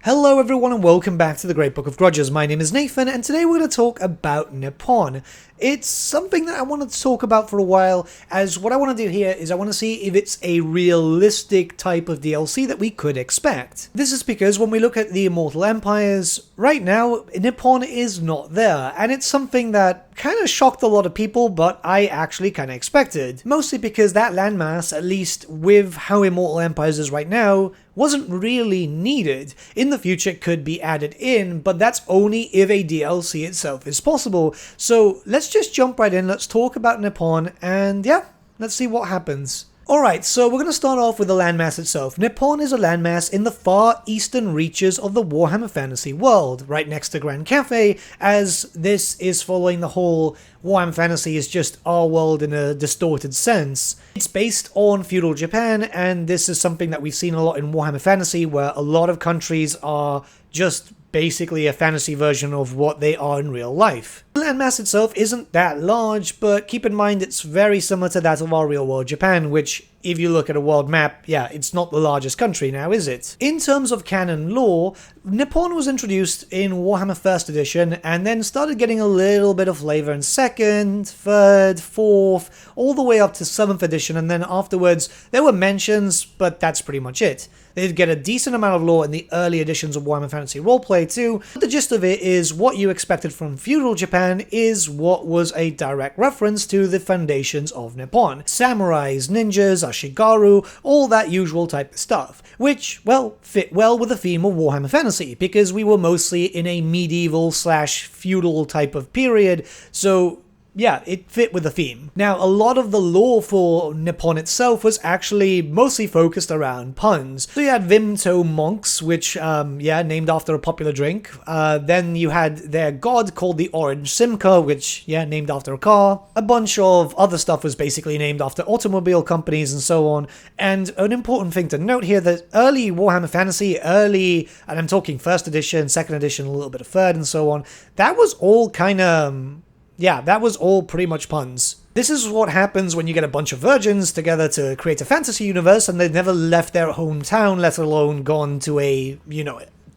Hello everyone and welcome back to the Great Book of Grudges. My name is Nathan and today we're going to talk about Nippon. It's something that I wanted to talk about for a while, as what I want to do here is I want to see if it's a realistic type of DLC that we could expect. This is because when we look at the Immortal Empires, right now Nippon is not there, and it's something that kind of shocked a lot of people, but I actually kind of expected. Mostly because that landmass, at least with how Immortal Empires is right now, wasn't really needed. In the future it could be added in, but that's only if a DLC itself is possible. So let's just jump right in, let's talk about Nippon, and yeah, let's see what happens. Alright, so we're going to start off with the landmass itself. Nippon is a landmass in the far eastern reaches of the Warhammer Fantasy world, right next to Grand Cafe, as this is following the whole Warhammer Fantasy is just our world in a distorted sense. It's based on feudal Japan, and this is something that we've seen a lot in Warhammer Fantasy, where a lot of countries are just basically a fantasy version of what they are in real life. The landmass itself isn't that large, but keep in mind it's very similar to that of our real world Japan, which, if you look at a world map, yeah, it's not the largest country now, is it? In terms of canon lore, Nippon was introduced in Warhammer 1st edition, and then started getting a little bit of flavor in 2nd, 3rd, 4th, all the way up to 7th edition, and then afterwards there were mentions, but that's pretty much it. They did get a decent amount of lore in the early editions of Warhammer Fantasy Roleplay too, but the gist of it is what you expected from feudal Japan is what was a direct reference to the foundations of Nippon. Samurais, ninjas, Ashigaru, all that usual type of stuff, which, well, fit well with the theme of Warhammer Fantasy, because we were mostly in a medieval/feudal type of period, so yeah, it fit with the theme. Now, a lot of the lore for Nippon itself was actually mostly focused around puns. So you had Vimto monks, which, named after a popular drink. Then you had their god called the Orange Simca, which, named after a car. A bunch of other stuff was basically named after automobile companies and so on. And an important thing to note here, that early Warhammer Fantasy, and I'm talking 1st edition, 2nd edition, a little bit of 3rd and so on, that was all kind of... that was all pretty much puns. This is what happens when you get a bunch of virgins together to create a fantasy universe and they've never left their hometown, let alone gone to a,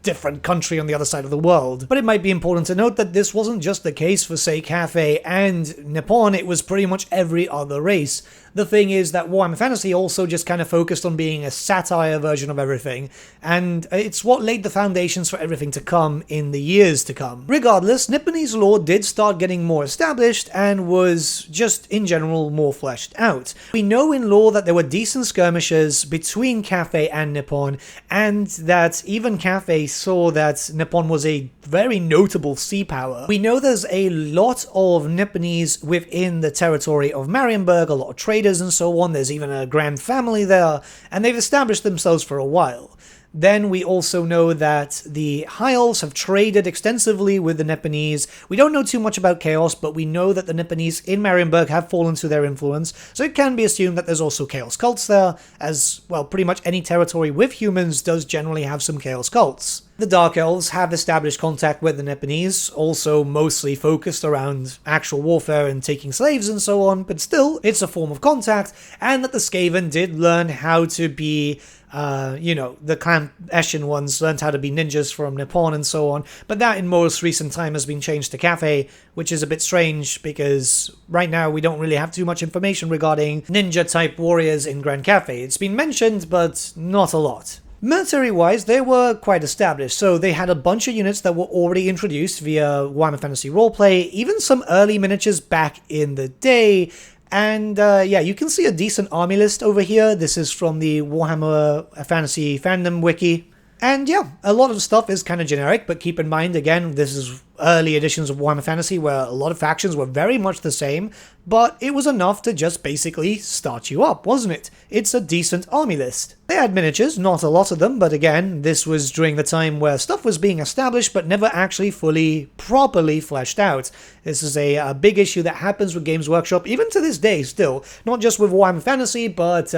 different country on the other side of the world. But it might be important to note that this wasn't just the case for, say, Cathay and Nippon, it was pretty much every other race. The thing is that Warhammer Fantasy also just kind of focused on being a satire version of everything, and it's what laid the foundations for everything to come in the years to come. Regardless, Nipponese lore did start getting more established and was just, in general, more fleshed out. We know in lore that there were decent skirmishes between Cathay and Nippon, and that even Cathay saw that Nippon was a very notable sea power. We know there's a lot of Nipponese within the territory of Marienburg, a lot of traders and so on, there's even a grand family there, and they've established themselves for a while. Then we also know that the High Elves have traded extensively with the Nipponese. We don't know too much about Chaos, but we know that the Nipponese in Marienburg have fallen to their influence, so it can be assumed that there's also Chaos cults there, as, well, pretty much any territory with humans does generally have some Chaos cults. The Dark Elves have established contact with the Nipponese, also mostly focused around actual warfare and taking slaves and so on, but still, it's a form of contact, and that the Skaven did learn how to be the clan Eshin ones learned how to be ninjas from Nippon and so on, but that in most recent time has been changed to Cathay, which is a bit strange because right now we don't really have too much information regarding ninja-type warriors in Grand Cathay. It's been mentioned, but not a lot. Military-wise, they were quite established, so they had a bunch of units that were already introduced via Warhammer Fantasy Roleplay, even some early miniatures back in the day. And you can see a decent army list over here. This is from the Warhammer Fantasy Fandom Wiki. And yeah, a lot of stuff is kind of generic, but keep in mind, again, this is early editions of Warhammer Fantasy where a lot of factions were very much the same, but it was enough to just basically start you up, wasn't it? It's a decent army list. They had miniatures, not a lot of them, but again, this was during the time where stuff was being established but never actually fully, properly fleshed out. This is a big issue that happens with Games Workshop, even to this day still, not just with Warhammer Fantasy, but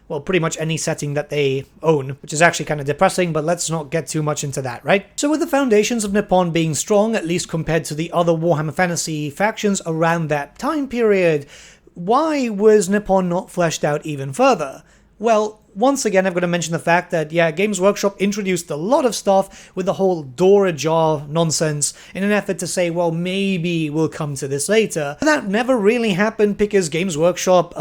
well, pretty much any setting that they own, which is actually kind of depressing, but let's not get too much into that, right? So with the foundations of Nippon being strong, at least compared to the other Warhammer Fantasy factions around that time period, why was Nippon not fleshed out even further? Well, once again, I've got to mention the fact that, yeah, Games Workshop introduced a lot of stuff with the whole door ajar nonsense in an effort to say, well, maybe we'll come to this later. But that never really happened because Games Workshop,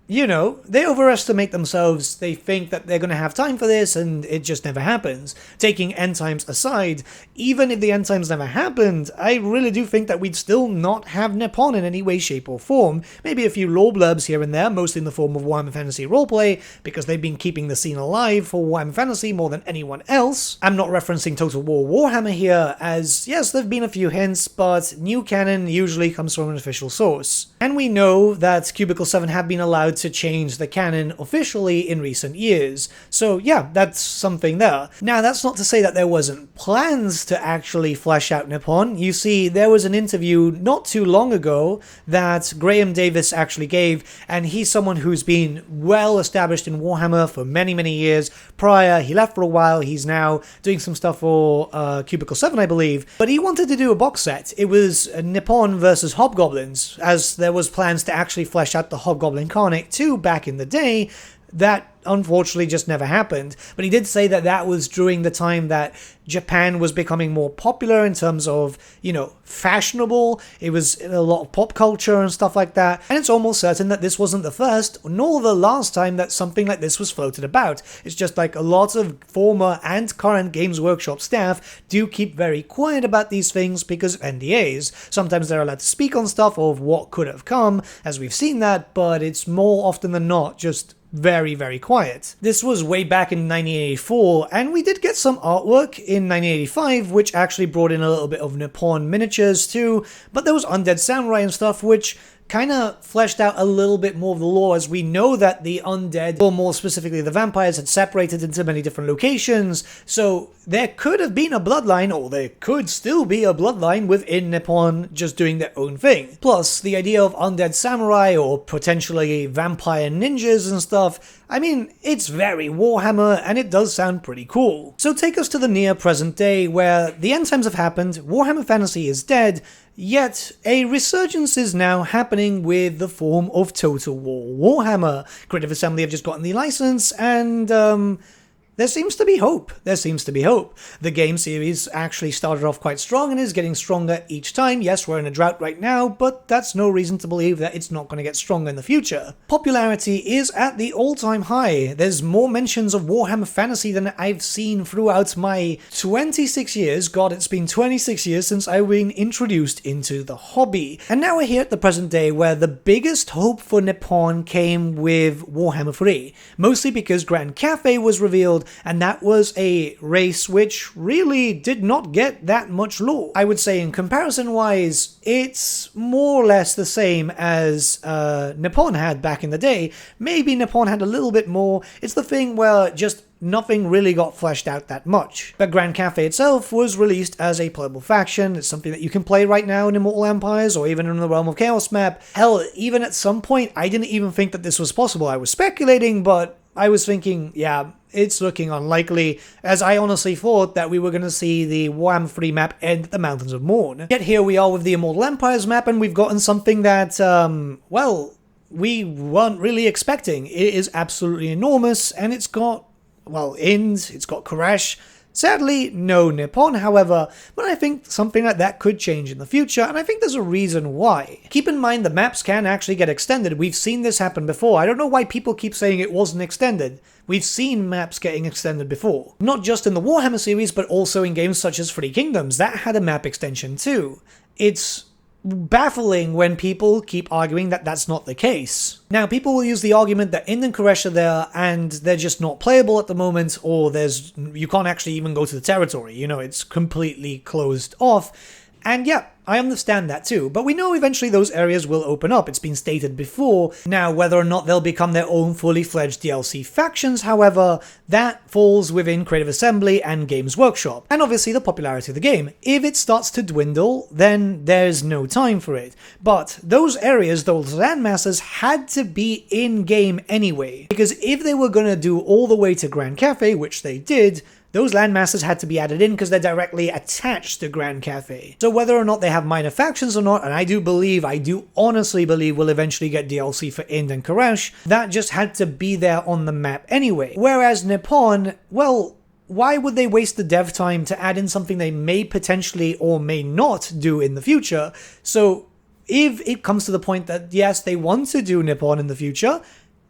you know, they overestimate themselves. They think that they're going to have time for this, and it just never happens. Taking end times aside, even if the end times never happened, I really do think that we'd still not have Nippon in any way, shape, or form. Maybe a few lore blurbs here and there, mostly in the form of Warhammer Fantasy roleplay, because they've been keeping the scene alive for Warhammer Fantasy more than anyone else. I'm not referencing Total War Warhammer here, as yes, there've been a few hints, but new canon usually comes from an official source. And we know that Cubicle 7 have been allowed to change the canon officially in recent years. So yeah, that's something there. Now, that's not to say that there wasn't plans to actually flesh out Nippon. You see, there was an interview not too long ago that Graham Davis actually gave, and he's someone who's been well established in Warhammer for many, many years. Prior, he left for a while. He's now doing some stuff for Cubicle 7, I believe. But he wanted to do a box set. It was Nippon versus Hobgoblins, as there was plans to actually flesh out the Hobgoblin Incarnate too back in the day. That unfortunately just never happened, but he did say that that was during the time that Japan was becoming more popular in terms of, you know, fashionable. It was a lot of pop culture and stuff like that, and it's almost certain that this wasn't the first nor the last time that something like this was floated about. It's just like a lot of former and current Games Workshop staff do keep very quiet about these things because of NDAs. Sometimes they're allowed to speak on stuff of what could have come, as we've seen that, but it's more often than not just very, very quiet. This was way back in 1984, and we did get some artwork in 1985, which actually brought in a little bit of Nippon miniatures too, but there was Undead Samurai and stuff, which kind of fleshed out a little bit more of the lore, as we know that the undead, or more specifically the vampires, had separated into many different locations, so there could have been a bloodline, or there could still be a bloodline within Nippon just doing their own thing. Plus, the idea of undead samurai, or potentially vampire ninjas and stuff, I mean, it's very Warhammer, and it does sound pretty cool. So take us to the near present day, where the end times have happened, Warhammer Fantasy is dead, yet a resurgence is now happening with the form of Total War Warhammer. Creative Assembly have just gotten the license, and there seems to be hope. There seems to be hope. The game series actually started off quite strong and is getting stronger each time. Yes, we're in a drought right now, but that's no reason to believe that it's not going to get stronger in the future. Popularity is at the all-time high. There's more mentions of Warhammer Fantasy than I've seen throughout my 26 years. God, it's been 26 years since I've been introduced into the hobby. And now we're here at the present day, where the biggest hope for Nippon came with Warhammer 3. Mostly because Grand Cafe was revealed, and that was a race which really did not get that much lore. I would say in comparison-wise, it's more or less the same as Nippon had back in the day. Maybe Nippon had a little bit more. It's the thing where just nothing really got fleshed out that much. But Grand Cafe itself was released as a playable faction. It's something that you can play right now in Immortal Empires, or even in the Realm of Chaos map. Hell, even at some point, I didn't even think that this was possible. I was speculating, but I was thinking, yeah, it's looking unlikely, as I honestly thought that we were going to see the Warhammer 3 map end at the Mountains of Morn. Yet here we are with the Immortal Empires map, and we've gotten something that, well, we weren't really expecting. It is absolutely enormous, and it's got, well, Ind, it's got Koresh. Sadly, no Nippon, however, but I think something like that could change in the future, and I think there's a reason why. Keep in mind the maps can actually get extended. We've seen this happen before. I don't know why people keep saying it wasn't extended. We've seen maps getting extended before. Not just in the Warhammer series, but also in games such as Three Kingdoms. That had a map extension too. It's baffling when people keep arguing that that's not the case. Now, people will use the argument that Ind and Koresh are there and they're just not playable at the moment, or you can't actually even go to the territory, you know, it's completely closed off. And yeah, I understand that too, but we know eventually those areas will open up. It's been stated before. Now, whether or not they'll become their own fully fledged DLC factions, however, that falls within Creative Assembly and Games Workshop, and obviously the popularity of the game. If it starts to dwindle, then there's no time for it. But those areas, those landmasses, had to be in-game anyway, because if they were going to do all the way to Grand Cafe, which they did, those landmasses had to be added in because they're directly attached to Grand Cafe. So whether or not they have minor factions or not, and I do honestly believe we'll eventually get DLC for Ind and Koresh, that just had to be there on the map anyway. Whereas Nippon, well, why would they waste the dev time to add in something they may potentially or may not do in the future? So if it comes to the point that yes, they want to do Nippon in the future,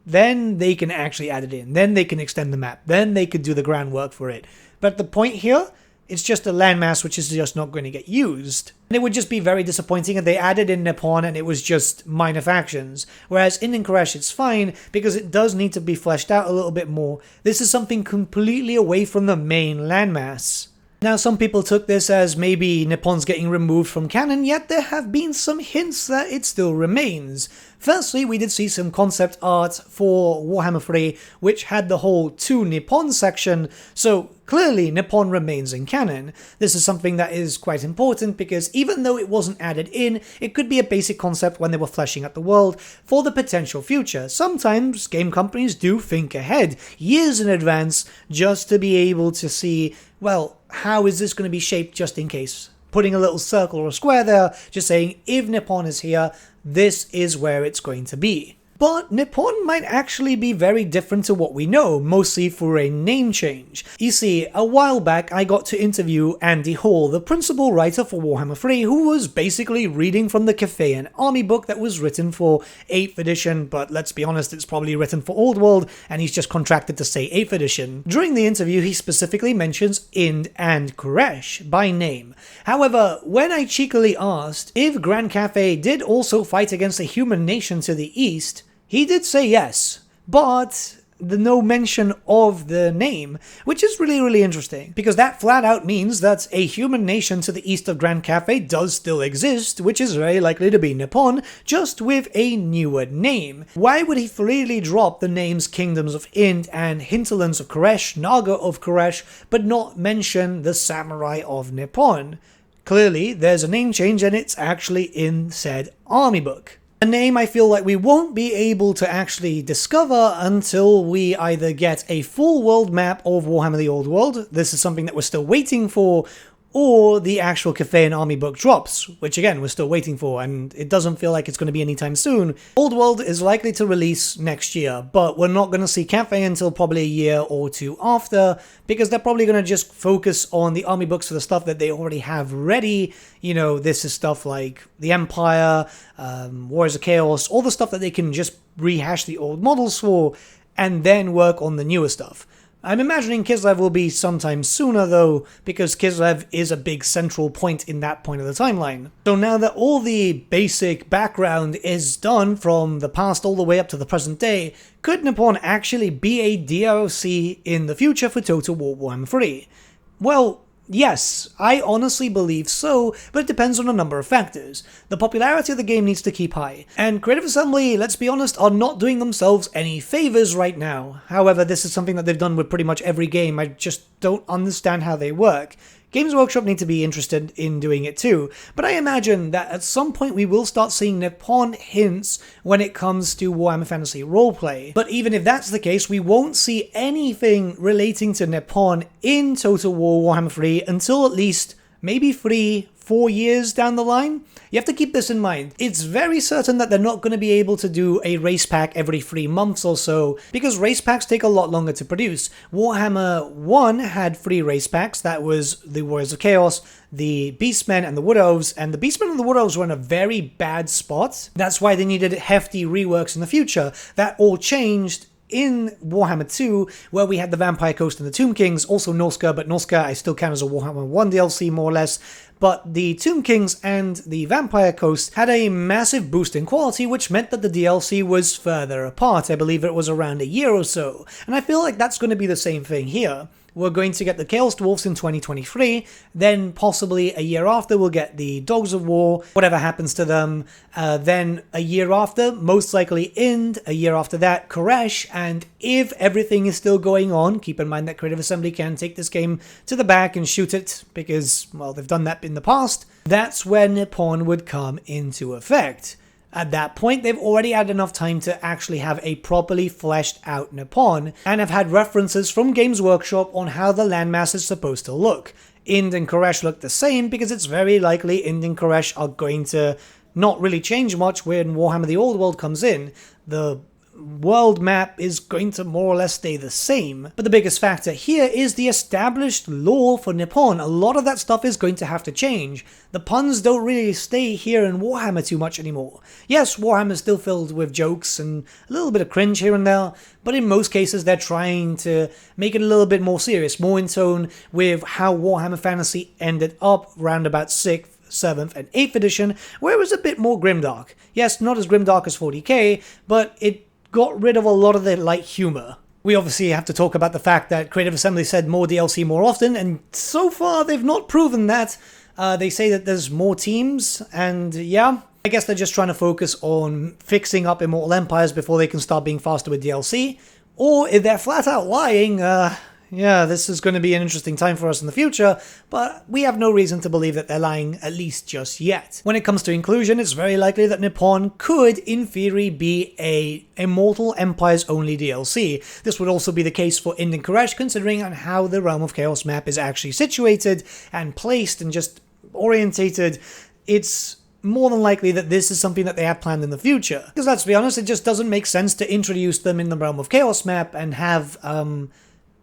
then they can actually add it in. Then they can extend the map. Then they could do the groundwork for it. But the point here, it's just a landmass which is just not going to get used. And it would just be very disappointing if they added in Nippon and it was just minor factions. Whereas in Koresh it's fine because it does need to be fleshed out a little bit more. This is something completely away from the main landmass. Now, some people took this as maybe Nippon's getting removed from canon, yet there have been some hints that it still remains. Firstly, we did see some concept art for Warhammer 3, which had the whole To Nippon section, so clearly Nippon remains in canon. This is something that is quite important because even though it wasn't added in, it could be a basic concept when they were fleshing out the world for the potential future. Sometimes game companies do think ahead, years in advance, just to be able to see, well, how is this going to be shaped just in case? Putting a little circle or a square there, just saying if Nippon is here, this is where it's going to be. But Nippon might actually be very different to what we know, mostly for a name change. You see, a while back I got to interview Andy Hall, the principal writer for Warhammer 3, who was basically reading from the Cafe and Army book that was written for 8th edition, but let's be honest, it's probably written for Old World, and he's just contracted to say 8th edition. During the interview, he specifically mentions Ind and Koresh by name. However, when I cheekily asked if Grand Cafe did also fight against a human nation to the east, he did say yes, but no mention of the name, which is really interesting, because that flat out means that a human nation to the east of Grand Cafe does still exist, which is very likely to be Nippon, just with a newer name. Why would he freely drop the names Kingdoms of Ind and Hinterlands of Koresh, Naga of Koresh, but not mention the Samurai of Nippon? Clearly, there's a name change and it's actually in said army book. A name I feel like we won't be able to actually discover until we either get a full world map of Warhammer the Old World, this is something that we're still waiting for, or the actual Cafe and Army book drops, which again we're still waiting for, and it doesn't feel like it's going to be anytime soon. Old World is likely to release next year, but we're not going to see Cafe until probably a year or two after, because they're probably going to just focus on the Army books for the stuff that they already have ready. You know, this is stuff like the Empire, Wars of Chaos, all the stuff that they can just rehash the old models for, and then work on the newer stuff. I'm imagining Kislev will be sometime sooner though, because Kislev is a big central point in that point of the timeline. So now that all the basic background is done from the past all the way up to the present day, could Nippon actually be a DLC in the future for Total War Warhammer 3? Well, yes, I honestly believe so, but it depends on a number of factors. The popularity of the game needs to keep high, and Creative Assembly, let's be honest, are not doing themselves any favors right now. However, this is something that they've done with pretty much every game, I just don't understand how they work. Games Workshop need to be interested in doing it too, but I imagine that at some point we will start seeing Nippon hints when it comes to Warhammer Fantasy roleplay. But even if that's the case, we won't see anything relating to Nippon in Total War Warhammer 3 until at least maybe 3-4 years down the line. You have to keep this in mind. It's very certain that they're not going to be able to do a race pack every 3 months or so, because race packs take a lot longer to produce. Warhammer 1 had 3 race packs. That was the Warriors of Chaos, the Beastmen, and the Wood Elves, and the Beastmen and the Wood Elves were in a very bad spot. That's why they needed hefty reworks in the future. That all changed in Warhammer 2, where we had the Vampire Coast and the Tomb Kings, also Norska, but Norska I still count as a Warhammer 1 DLC more or less. But the Tomb Kings and the Vampire Coast had a massive boost in quality, which meant that the DLC was further apart. I believe it was around a year or so. And I feel like that's going to be the same thing here. We're going to get the Chaos Dwarfs in 2023, then possibly a year after we'll get the Dogs of War, whatever happens to them, then a year after, most likely Ind, a year after that, Koresh, and if everything is still going on, keep in mind that Creative Assembly can take this game to the back and shoot it, because, well, they've done that in the past, that's when Nippon would come into effect. At that point, they've already had enough time to actually have a properly fleshed out Nippon, and have had references from Games Workshop on how the landmass is supposed to look. Ind and Koresh look the same because it's very likely Ind and Koresh are going to not really change much when Warhammer the Old World comes in. The world map is going to more or less stay the same. But the biggest factor here is the established lore for Nippon. A lot of that stuff is going to have to change. The puns don't really stay here in Warhammer too much anymore. Yes, Warhammer is still filled with jokes and a little bit of cringe here and there, but in most cases they're trying to make it a little bit more serious, more in tone with how Warhammer Fantasy ended up round about 6th, 7th, and 8th edition, where it was a bit more grimdark. Yes, not as grimdark as 40k, but it got rid of a lot of the light humor. We obviously have to talk about the fact that Creative Assembly said more DLC more often, and so far they've not proven that. They say that there's more teams, and yeah, I guess they're just trying to focus on fixing up Immortal Empires before they can start being faster with DLC. Or if they're flat out lying, yeah, this is going to be an interesting time for us in the future, but we have no reason to believe that they're lying, at least just yet. When it comes to inclusion, it's very likely that Nippon could, in theory, be a Immortal Empires only DLC. This would also be the case for Ind and Koresh, considering on how the Realm of Chaos map is actually situated and placed and just orientated. It's more than likely that this is something that they have planned in the future. Because let's be honest, it just doesn't make sense to introduce them in the Realm of Chaos map and have,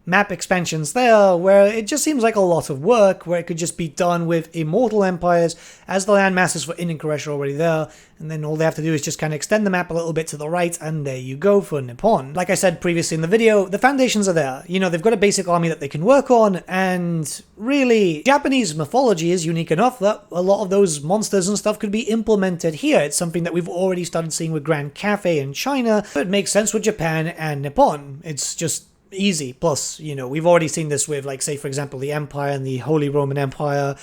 map expansions there, where it just seems like a lot of work, where it could just be done with Immortal Empires, as the land masses for Ind and Koresh are already there, and then all they have to do is just kind of extend the map a little bit to the right, and there you go for Nippon. Like I said previously in the video, the foundations are there. You know, they've got a basic army that they can work on, and really, Japanese mythology is unique enough that a lot of those monsters and stuff could be implemented here. It's something that we've already started seeing with Grand Cafe in China, but it makes sense with Japan and Nippon. It's just easy. Plus, you know, we've already seen this with, like, say, for example, the Empire and the Holy Roman Empire,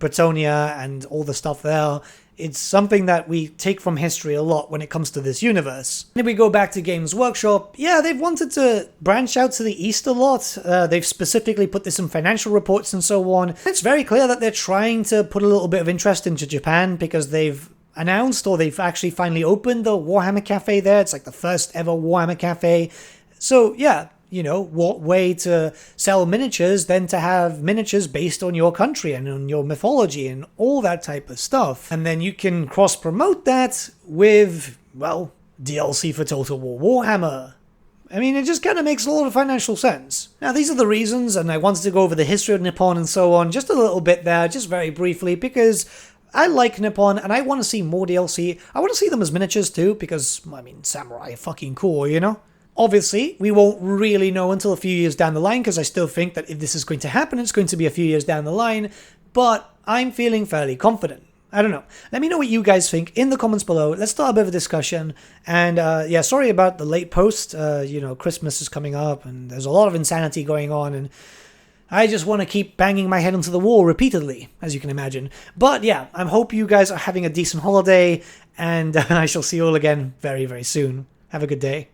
Britannia, and all the stuff there. It's something that we take from history a lot when it comes to this universe. And if we go back to Games Workshop, yeah, they've wanted to branch out to the east a lot. They've specifically put this in financial reports and so on. It's very clear that they're trying to put a little bit of interest into Japan because they've announced, or they've actually finally opened the Warhammer Cafe there. It's like the first ever Warhammer Cafe. So, yeah, you know, what way to sell miniatures than to have miniatures based on your country and on your mythology and all that type of stuff. And then you can cross-promote that with, well, DLC for Total War Warhammer. I mean, it just kind of makes a lot of financial sense. Now, these are the reasons, and I wanted to go over the history of Nippon and so on just a little bit there, just very briefly, because I like Nippon, and I want to see more DLC. I want to see them as miniatures too, because, I mean, samurai are fucking cool, you know? Obviously, we won't really know until a few years down the line, because I still think that if this is going to happen, it's going to be a few years down the line, but I'm feeling fairly confident. I don't know. Let me know what you guys think in the comments below. Let's start a bit of a discussion. And yeah, sorry about the late post. You know, Christmas is coming up, and there's a lot of insanity going on, and I just want to keep banging my head into the wall repeatedly, as you can imagine. But yeah, I hope you guys are having a decent holiday, and I shall see you all again very, very soon. Have a good day.